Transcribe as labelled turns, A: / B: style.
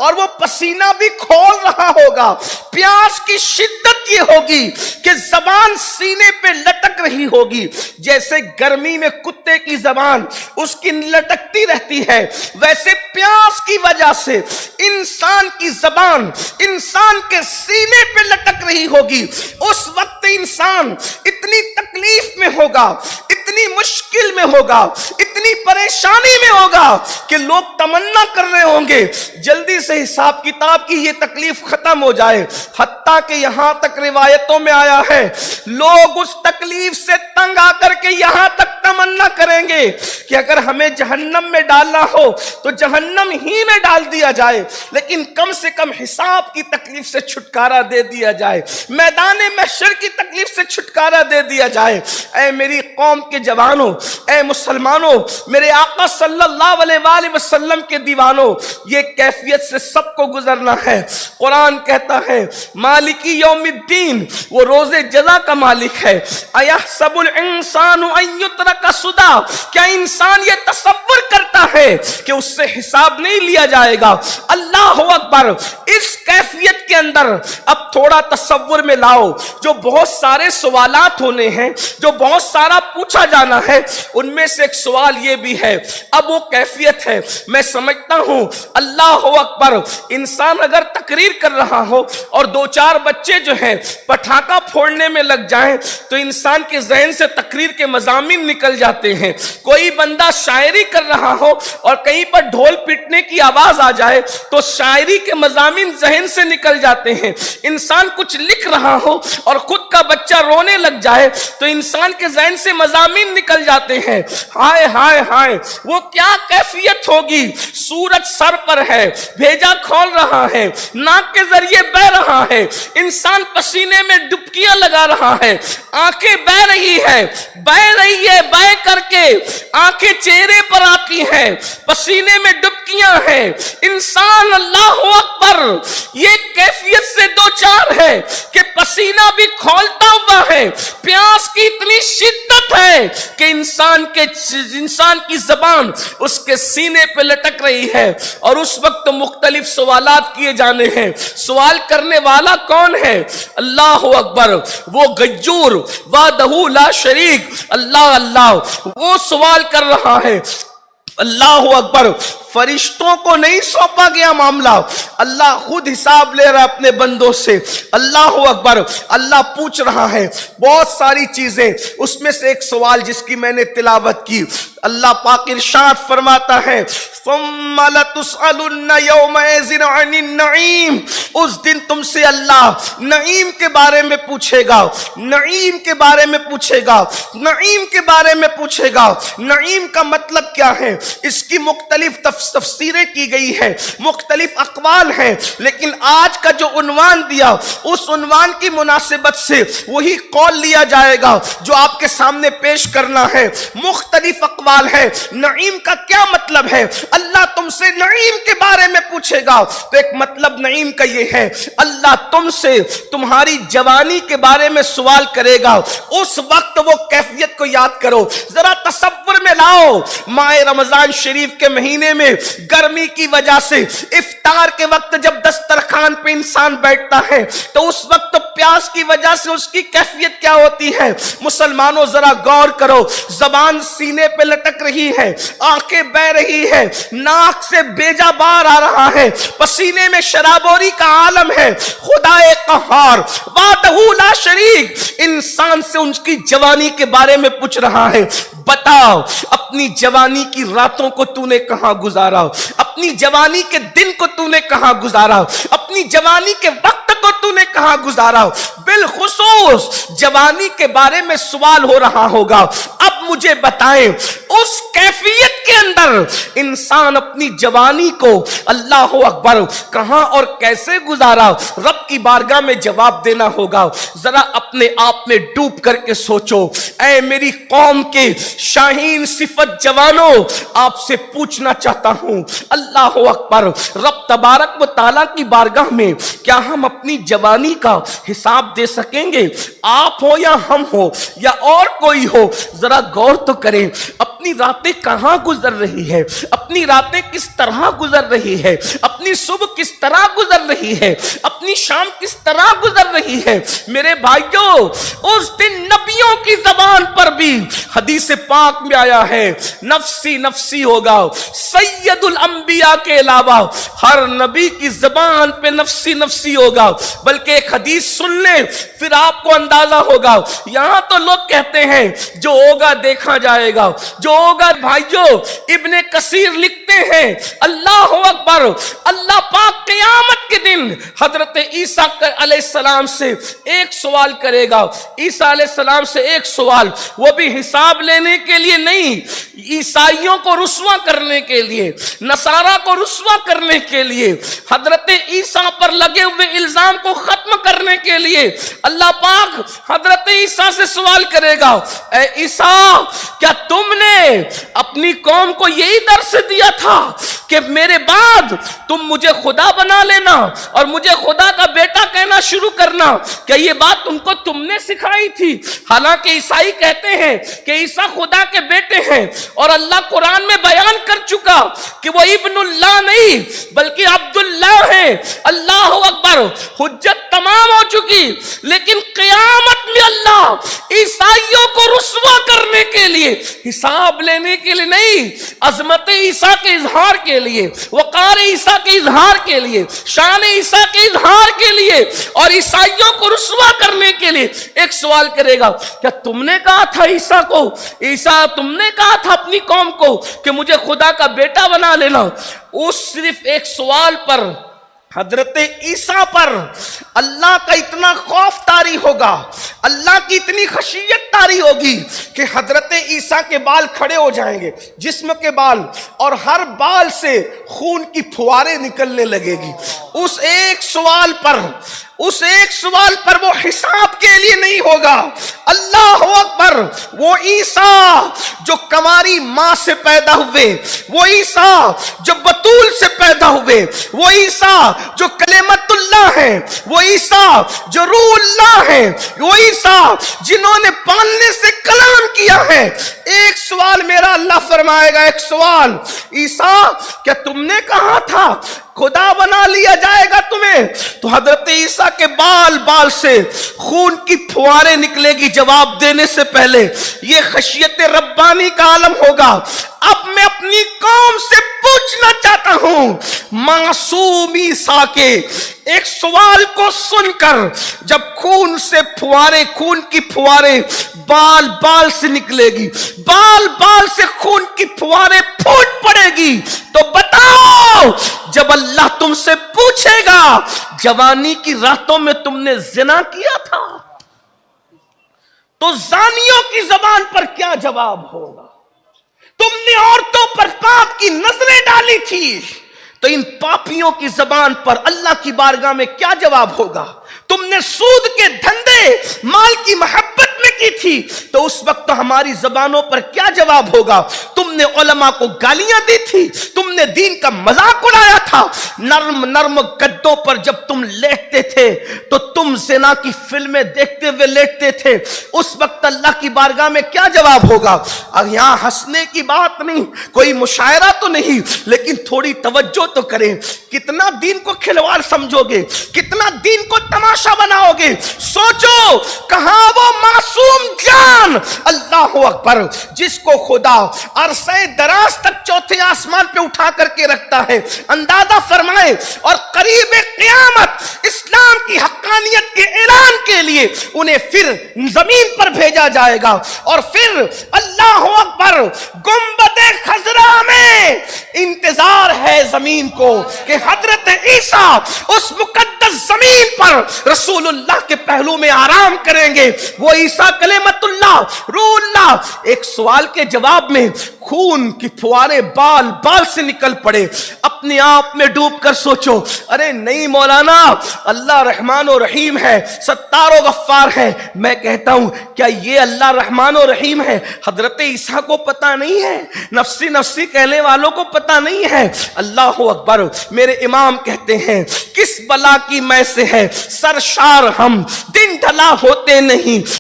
A: اور وہ پسینہ بھی کھول رہا ہوگا. پیاس کی شدت یہ ہوگی کہ زبان سینے پہ لٹک رہی ہوگی. جیسے گرمی میں کتے کی زبان اس کی لٹکتی رہتی ہے، ویسے پیاس کی وجہ سے انسان کی زبان انسان کے سینے پہ لٹک رہی ہوگی. اس وقت انسان اتنی تکلیف میں ہوگا، اتنی مشکل میں ہوگا، اتنی پریشانی میں ہوگا کہ لوگ تمنا کر رہے ہوں گے جلدی سے حساب کتاب کی یہ تکلیف ختم ہو جائے. حتیٰ کہ یہاں تک روایتوں میں آیا ہے لوگ اس تکلیف سے تنگ آ کر کے یہاں تک تمنا کریں گے کہ اگر ہمیں جہنم میں ڈالنا ہو تو جہنم ہی میں ڈال دیا جائے، لیکن کم سے کم حساب کی تکلیف سے چھٹکارا دے دیا جائے، میدان محشر کی تکلیف سے چھٹکارا دے دیا جائے. اے میری قوم کے جوانوں، اے مسلمانوں، میرے آقا صلی اللہ علیہ وآلہ وسلم کے دیوانوں، یہ کیفیت سے سب کو گزرنا ہے. قرآن کہتا ہے مالکی یوم الدین، وہ روز جزا کا مالک ہے. ایحسب الانسان ان یترک سدی، کیا انسان یہ تصور کرتا ہے کہ اس سے حساب نہیں لیا جائے گا؟ اللہ اکبر. اس کیفیت کے اندر اب تھوڑا تصور میں لاؤ، جو بہت سارے سوالات ہونے ہیں، جو بہت سارا پوچھا جانا ہے، ان میں سے ایک سوال یہ بھی ہے. اب وہ کیفیت ہے، میں سمجھتا ہوں اللہ اکبر، انسان اگر تقریر کر رہا ہو اور دو چار بچے جو ہیں پٹاخہ پھوڑنے میں لگ جائیں تو انسان کے ذہن سے تقریر کے مضامین نکل جاتے ہیں. کوئی بندہ شاعری کر رہا ہو اور کہیں پر ڈھول پیٹنے کی آواز آ جائے تو شاعری کے مضامین ذہن سے نکل جاتے ہیں. انسان کچھ لکھ رہا ہو اور خود کا بچہ رونے لگ جائے تو انسان کے ذہن سے مضامین نکل جاتے ہیں. ہائے ہائے ہائے، وہ کیا کیفیت ہوگی؟ سورج سر پر ہے، بھیجا کھول رہا ہے، ناک کے ذریعے بہ رہا ہے، انسان پسینے میں ڈبکیاں لگا رہا ہے، آنکھیں بہ رہی ہے، بہ کر کے آنکھیں چہرے پر آتی ہیں، پسینے میں ڈبکیاں ہیں. انسان اللہ اکبر یہ کیفیت سے دو چار ہے کہ پسینہ بھی کھولتا ہوا ہے. پیاس کی اتنی شدت ہے کہ انسان کی زبان اس کے سینے پہ لٹک رہی ہے. اور اس وقت مختلف سوالات کیے جانے ہیں. سوال کرنے والا کون ہے؟ اللہ اکبر، وہ غیور وحدہ لا شریک، اللہ وہ سوال کر رہا ہے. اللہ اکبر، فرشتوں کو نہیں سونپا گیا معاملہ، اللہ خود حساب لے رہا ہے اپنے بندوں سے. اللہ اکبر، اللہ پوچھ رہا ہے بہت ساری چیزیں. اس میں سے ایک سوال جس کی میں نے تلاوت کی، اللہ پاک ارشاد فرماتا ہے ثم لتسألن یومئذ عن النعیم، اس دن تم سے اللہ نعیم کے بارے میں پوچھے گا، نعیم کے بارے میں پوچھے گا، نعیم کے بارے میں پوچھے گا. نعیم کا مطلب کیا ہے؟ اس کی مختلف تفسیریں کی گئی ہے، مختلف اقوال ہیں، لیکن آج کا جو عنوان دیا اس عنوان کی مناسبت سے وہی قول لیا جائے گا جو آپ کے سامنے پیش کرنا ہے. مختلف اقوال ہے. نعیم کا کیا مطلب ہے؟ اللہ تم سے نعیم کے بارے میں پوچھے گا تو ایک مطلب نعیم کا یہ ہے اللہ تم سے تمہاری جوانی کے بارے میں سوال کرے گا. اس وقت وہ کیفیت کو یاد کرو، ذرا تصور میں لاؤ. ماہ رمضان شریف کے مہینے میں گرمی کی وجہ سے افطار کے وقت جب دسترخوان پہ انسان بیٹھتا ہے تو اس وقت پیاس کی وجہ سے اس کی کیفیت کیا ہوتی ہے؟ مسلمانوں ذرا غور کرو، زبان سینے پہ لٹک رہی ہے، آنکھیں بہ رہی ہے، ناک سے بیجا باہر آ رہا ہے، پسینے میں شرابوری کا عالم ہے. خدائے قہار وحدہ لا شریک انسان سے ان کی جوانی کے بارے میں پوچھ رہا ہے. بتاؤ اپنی جوانی کی راتوں کو تو نے کہاں گزارا؟ اپنی جوانی کے دن کو تو نے کہاں گزارا؟ اپنی جوانی کے وقت کو تو نے کہاں گزارا؟ بالخصوص جوانی کے بارے میں سوال ہو رہا ہوگا. اب مجھے بتائیں اس کیفیت کے اندر انسان اپنی جوانی کو اللہ اکبر کہاں اور کیسے گزارا؟ رب کی بارگاہ میں جواب دینا ہوگا. ذرا اپنے آپ میں ڈوب کر کے سوچو. اے میری قوم کے شاہین صفت جوانوں، آپ سے پوچھنا چاہتا ہوں اللہ اکبر، رب تبارک و تعالیٰ کی بارگاہ میں کیا ہم اپنی جوانی کا حساب دے سکیں گے؟ آپ ہو یا ہم ہو یا اور کوئی ہو، ذرا غور تو کریں. اپنی اپنی راتیں کہاں گزر رہی ہے، اپنی راتیں کس طرح گزر رہی ہے، اپنی صبح کس طرح گزر رہی ہے، اپنی شام کس طرح گزر رہی ہے۔ میرے بھائیوں، اس دن نبیوں کی زبان پر بھی حدیث پاک میں آیا ہے نفسی نفسی ہوگا، سید الانبیاء کے علاوہ ہر نبی کی زبان پہ نفسی نفسی ہوگا۔ بلکہ ایک حدیث سن لیں پھر آپ کو اندازہ ہوگا۔ یہاں تو لوگ کہتے ہیں جو ہوگا دیکھا جائے گا، جو ہوگا۔ بھائیوں، ابن کثیر لکھتے ہیں اللہ اکبر، اللہ پاک قیامت کے دن حضرت عیسیٰ علیہ السلام سے ایک سوال کرے گا، عیسیٰ علیہ السلام سے ایک سوال، وہ بھی حساب لینے کے لیے نہیں، عیسائیوں کو رسوا کرنے کے لیے، نصارہ کو رسوا کرنے کے لیے، حضرت عیسیٰ پر لگے ہوئے الزام کو ختم کرنے کے لیے اللہ پاک حضرت عیسیٰ سے سوال کرے گا، اے عیسیٰ، کیا تم نے اپنی قوم کو یہی درس دیا تھا کہ میرے بعد تم مجھے خدا بنا لینا اور مجھے خدا کا بیٹا کہنا شروع کرنا؟ کیا یہ بات تم نے سکھائی تھی؟ حالانکہ عیسائی کہتے ہیں کہ عیسیٰ خدا کے بیٹے ہیں، اور اللہ قرآن میں بیان کر چکا کہ وہ ابن اللہ نہیں بلکہ عبداللہ ہے۔ اللہ اکبر، حجت تمام ہو چکی، لیکن قیامت میں اللہ عیسائیوں کو رسوا کرنے کے لیے، حساب لینے کے لیے نہیں، عظمت عیسیٰ کے اظہار کے لیے، وقار عیسیٰ کے اظہار کے لیے، شان عیسیٰ کے اظہار کے لیے اور عیسائیوں کو رسوا کرنے کے لیے ایک سوال کرے گا، کیا تم نے کہا تھا عیسیٰ کو، عیسیٰ تم نے کہا تھا اپنی قوم کو کہ مجھے خدا کا بیٹا بنا لینا؟ اس صرف ایک سوال پر حضرت عیسیٰ پر اللہ کا اتنا خوف طاری ہوگا، اللہ کی اتنی خشیت طاری ہوگی کہ حضرت عیسیٰ کے بال کھڑے ہو جائیں گے، جسم کے بال، اور ہر بال سے خون کی پھواریں نکلنے لگے گی۔ اس ایک سوال پر وہ حساب کے لیے نہیں ہوگا۔ اللہ اکبر، وہ عیسیٰ جو کنواری ماں سے پیدا ہوئے، وہ عیسیٰ جو بتول سے پیدا ہوئے، وہ عیسیٰ جو کلمت اللہ ہے، وہ عیسیٰ جو روح اللہ ہے، وہ عیسیٰ جنہوں نے پالنے سے کلام کیا ہے، ایک سوال میرا اللہ فرمائے گا، ایک سوال، عیسیٰ کیا تم نے کہا تھا خدا بنا لیا جائے گا تمہیں؟ تو حضرت عیسیٰ کے بال سے خون کی پھواریں نکلے گی جواب دینے سے پہلے۔ یہ خشیت ربانی کا عالم ہوگا۔ اب میں اپنی قوم سے پوچھنا چاہتا ہوں، معصوم عیسیٰ کے ایک سوال کو سن کر جب خون کی پھواریں بال سے نکلے گی، بال سے خون کی پھواریں پھوٹ پڑے گی، تو بتاؤ جب اللہ تم سے پوچھے گا جوانی کی راتوں میں تم نے زنا کیا تھا، تو زانیوں کی زبان پر کیا جواب ہوگا؟ تم نے عورتوں پر پاپ کی نظریں ڈالی تھی، تو ان پاپیوں کی زبان پر اللہ کی بارگاہ میں کیا جواب ہوگا؟ تم نے سود کے دھندے مال کی محبت میں کی تھی، تو اس وقت ہماری زبانوں پر کیا جواب ہوگا؟ تم نے علماء کو گالیاں دی تھی، تم نے دین کا مذاق اڑایا تھا، نرم گدوں پر جب تم لیٹتے تھے تو تم زنا کی فلمیں دیکھتے ہوئے لیٹتے تھے، اس وقت اللہ کی بارگاہ میں کیا جواب ہوگا؟ اب یہاں ہنسنے کی بات نہیں، کوئی مشاعرہ تو نہیں، لیکن تھوڑی توجہ تو کریں۔ کتنا دین کو کھلواڑ سمجھو گے، کتنا دین کو تماشا بناؤ گے؟ سوچو کہاں وہ معصوم جان، اللہ اکبر، جس کو خدا عرصہ دراز تک چوتھے آسمان پہ اٹھا کر کے رکھتا ہے، اندازہ فرمائے، اور قریب قیامت اسلام کی حقانیت کے اعلان کے لیے انہیں پھر زمین پر بھیجا جائے گا، اور پھر اللہ اکبر گنبد خضرا میں انتظار ہے زمین کو کہ حضرت عیسیٰ اس مقدس زمین پر رسول اللہ کے پہلو میں آرام کریں گے۔ وہ عیسیٰ کلمت اللہ، روح اللہ، ایک سوال کے جواب میں خون کی پھوارے بال سے نکل پڑے۔ اپنے آپ میں ڈوب کر سوچو، ارے نہیں مولانا، اللہ رحمان و رحیم ہے، ستار و غفار ہے۔ میں کہتا ہوں کیا یہ اللہ رحمان و رحیم ہے حضرت عیسیٰ کو پتا نہیں ہے؟ نفسی نفسی کہنے والوں کو پتا نہیں ہے؟ اللہ اکبر، میرے امام کہتے ہیں کس بلا کی میں سے ہے سرشار ہم، دن ڈھلا ہوتے نہیں